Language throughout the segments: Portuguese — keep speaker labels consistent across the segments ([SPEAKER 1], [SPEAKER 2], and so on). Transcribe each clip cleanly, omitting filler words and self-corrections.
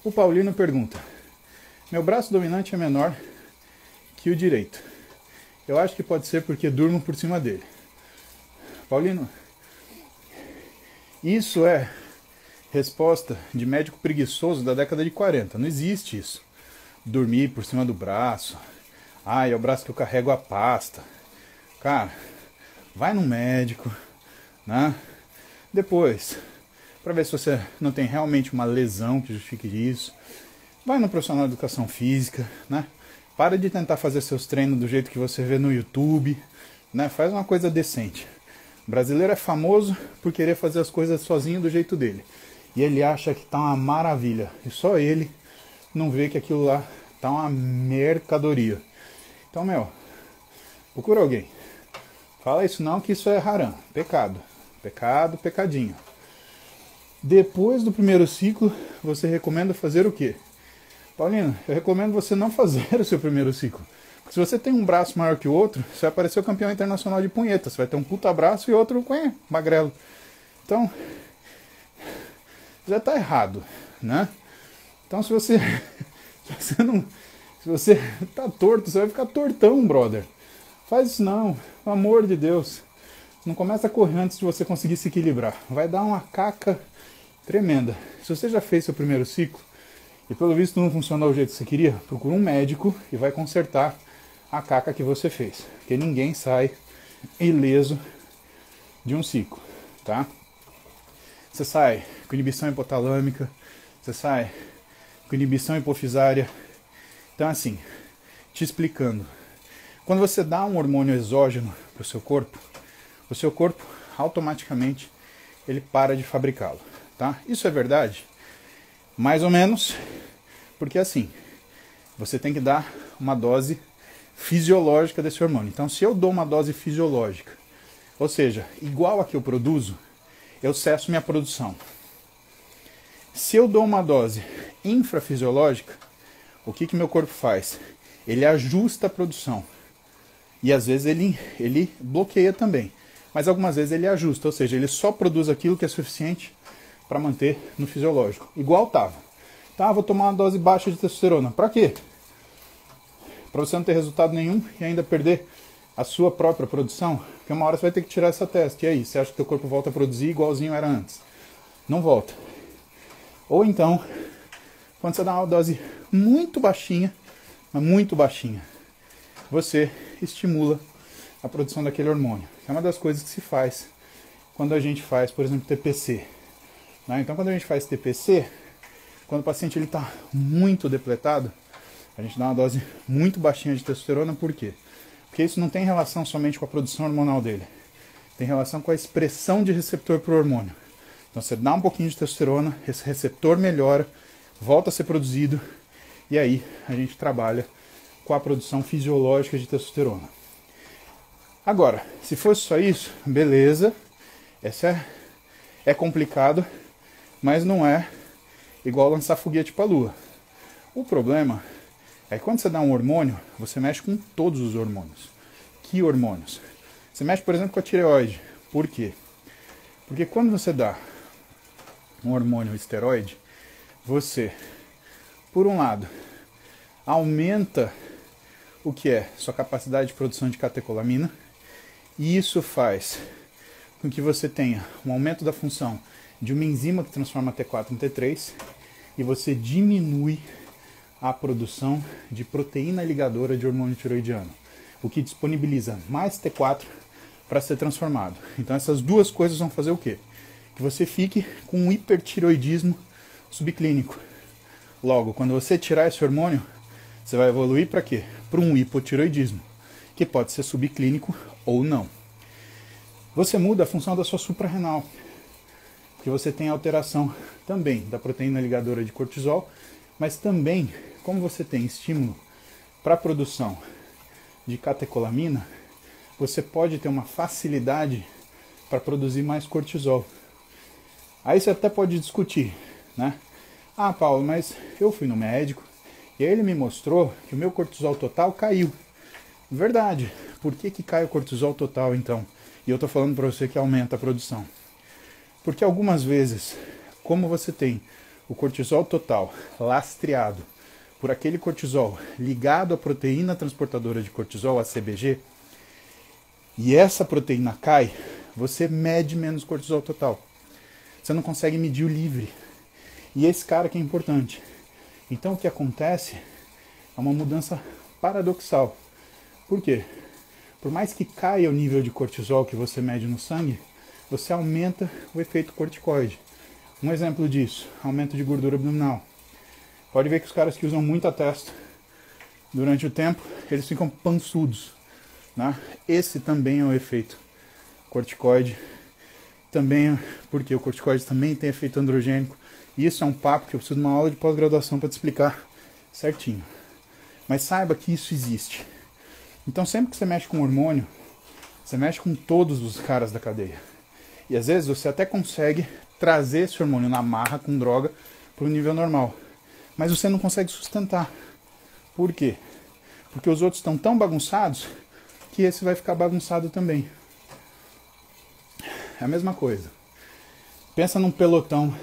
[SPEAKER 1] O Paulino pergunta: meu braço dominante é menor que o direito. Eu acho que pode ser porque durmo por cima dele. Paulino, isso é resposta de médico preguiçoso da década de 40. Não existe isso. Dormir por cima do braço. É o braço que eu carrego a pasta. Cara, vai no médico, né? Depois, para ver se você não tem realmente uma lesão que justifique isso. Vai no profissional de educação física, né? Para de tentar fazer seus treinos do jeito que você vê no YouTube, né? Faz uma coisa decente. O brasileiro é famoso por querer fazer as coisas sozinho do jeito dele. E ele acha que tá uma maravilha. E só ele não vê que aquilo lá tá uma mercadoria. Então, procura alguém. Fala isso não, que isso é haram, pecado. Pecado, pecadinho. Depois do primeiro ciclo, você recomenda fazer o quê? Paulino, eu recomendo você não fazer o seu primeiro ciclo. Porque se você tem um braço maior que o outro, você vai parecer o campeão internacional de punheta. Você vai ter um puta braço e outro magrelo. Então, já tá errado, né? Então se você se você tá torto, você vai ficar tortão, brother. Faz isso não, pelo amor de Deus. Não começa a correr antes de você conseguir se equilibrar. Vai dar uma caca tremenda. Se você já fez seu primeiro ciclo e pelo visto não funcionou do jeito que você queria, procura um médico e vai consertar a caca que você fez. Porque ninguém sai ileso de um ciclo, tá? Você sai com inibição hipotalâmica, você sai com inibição hipofisária. Então assim, te explicando. Quando você dá um hormônio exógeno para o seu corpo automaticamente ele para de fabricá-lo, tá? Isso é verdade? Mais ou menos, porque assim, você tem que dar uma dose fisiológica desse hormônio. Então se eu dou uma dose fisiológica, ou seja, igual a que eu produzo, eu cesso minha produção. Se eu dou uma dose infrafisiológica, o que meu corpo faz? Ele ajusta a produção. E às vezes ele bloqueia também. Mas algumas vezes ele ajusta, ou seja, ele só produz aquilo que é suficiente para manter no fisiológico. Igual estava. Tá, vou tomar uma dose baixa de testosterona. Para quê? Para você não ter resultado nenhum e ainda perder a sua própria produção. Porque uma hora você vai ter que tirar essa teste. E aí, você acha que teu corpo volta a produzir igualzinho era antes? Não volta. Ou então, quando você dá uma dose muito baixinha, mas muito baixinha, você estimula a produção daquele hormônio. É uma das coisas que se faz quando a gente faz, por exemplo, TPC. Né? Então, quando a gente faz TPC, quando o paciente está muito depletado, a gente dá uma dose muito baixinha de testosterona. Por quê? Porque isso não tem relação somente com a produção hormonal dele. Tem relação com a expressão de receptor para o hormônio. Então você dá um pouquinho de testosterona, esse receptor melhora, volta a ser produzido, e aí a gente trabalha com a produção fisiológica de testosterona. Agora, se fosse só isso, beleza, essa é complicado, mas não é igual lançar foguete para a lua. O problema é que quando você dá um hormônio, você mexe com todos os hormônios. Que hormônios? Você mexe, por exemplo, com a tireoide. Por quê? Porque quando você dá um hormônio esteroide, você, por um lado, aumenta o que é sua capacidade de produção de catecolamina, e isso faz com que você tenha um aumento da função de uma enzima que transforma T4 em T3, e você diminui a produção de proteína ligadora de hormônio tiroidiano, o que disponibiliza mais T4 para ser transformado. Então essas duas coisas vão fazer o quê? Que você fique com um hipertiroidismo subclínico. Logo, quando você tirar esse hormônio, você vai evoluir para quê? Para um hipotiroidismo, que pode ser subclínico ou não. Você muda a função da sua suprarrenal, porque você tem alteração também da proteína ligadora de cortisol, mas também, como você tem estímulo para a produção de catecolamina, você pode ter uma facilidade para produzir mais cortisol. Aí você até pode discutir, né? Ah, Paulo, mas eu fui no médico e aí ele me mostrou que o meu cortisol total caiu. Verdade. Por que cai o cortisol total, então? E eu estou falando para você que aumenta a produção. Porque algumas vezes, como você tem o cortisol total lastreado por aquele cortisol ligado à proteína transportadora de cortisol, a CBG, e essa proteína cai, você mede menos cortisol total. Você não consegue medir o livre. E esse cara que é importante. Então o que acontece é uma mudança paradoxal. Por quê? Por mais que caia o nível de cortisol que você mede no sangue, você aumenta o efeito corticoide. Um exemplo disso, aumento de gordura abdominal. Pode ver que os caras que usam muita testa durante o tempo, eles ficam pançudos, né? Esse também é o efeito corticoide. Também, porque o corticoide também tem efeito androgênico. Isso é um papo que eu preciso de uma aula de pós-graduação para te explicar certinho. Mas saiba que isso existe. Então sempre que você mexe com hormônio, você mexe com todos os caras da cadeia. E às vezes você até consegue trazer esse hormônio na marra com droga para o nível normal. Mas você não consegue sustentar. Por quê? Porque os outros estão tão bagunçados que esse vai ficar bagunçado também. É a mesma coisa. Pensa num pelotão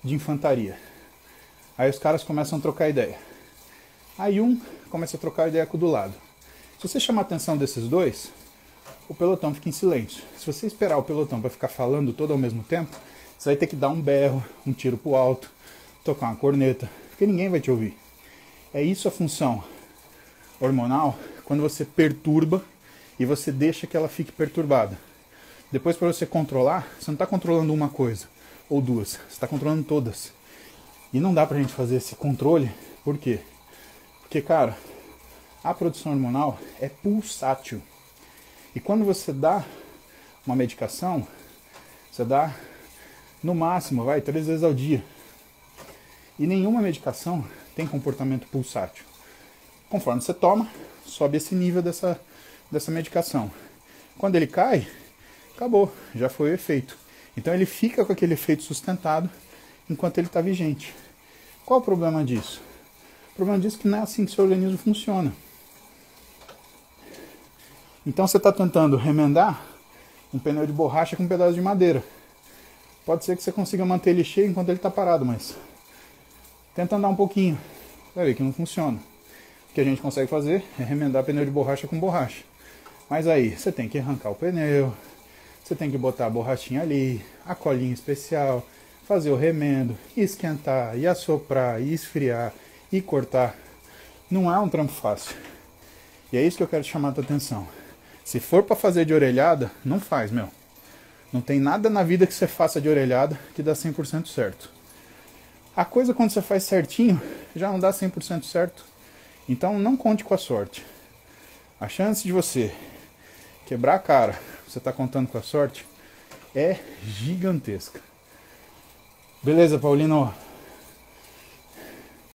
[SPEAKER 1] de infantaria. Aí os caras começam a trocar ideia. Aí um começa a trocar ideia com o do lado. Se você chamar a atenção desses dois, o pelotão fica em silêncio. Se você esperar o pelotão para ficar falando todo ao mesmo tempo, você vai ter que dar um berro, um tiro pro alto, tocar uma corneta, porque ninguém vai te ouvir. É isso a função hormonal, quando você perturba e você deixa que ela fique perturbada. Depois, para você controlar, você não está controlando uma coisa ou duas, você está controlando todas. E não dá pra gente fazer esse controle, por quê? Porque, cara, a produção hormonal é pulsátil. E quando você dá uma medicação, você dá no máximo, 3 vezes ao dia. E nenhuma medicação tem comportamento pulsátil. Conforme você toma, sobe esse nível dessa medicação. Quando ele cai, acabou, já foi o efeito. Então ele fica com aquele efeito sustentado enquanto ele está vigente. Qual o problema disso? O problema disso é que não é assim que o seu organismo funciona. Então você está tentando remendar um pneu de borracha com um pedaço de madeira. Pode ser que você consiga manter ele cheio enquanto ele está parado, mas tenta andar um pouquinho. Vai ver que não funciona. O que a gente consegue fazer é remendar pneu de borracha com borracha. Mas aí você tem que arrancar o pneu, você tem que botar a borrachinha ali, a colinha especial, fazer o remendo, esquentar, e assoprar, e esfriar, e cortar. Não é um trampo fácil. E é isso que eu quero chamar a tua atenção. Se for para fazer de orelhada, não faz, meu. Não tem nada na vida que você faça de orelhada que dá 100% certo. A coisa quando você faz certinho, já não dá 100% certo. Então não conte com a sorte. A chance de você quebrar a cara, você está contando com a sorte, é gigantesca. Beleza, Paulino?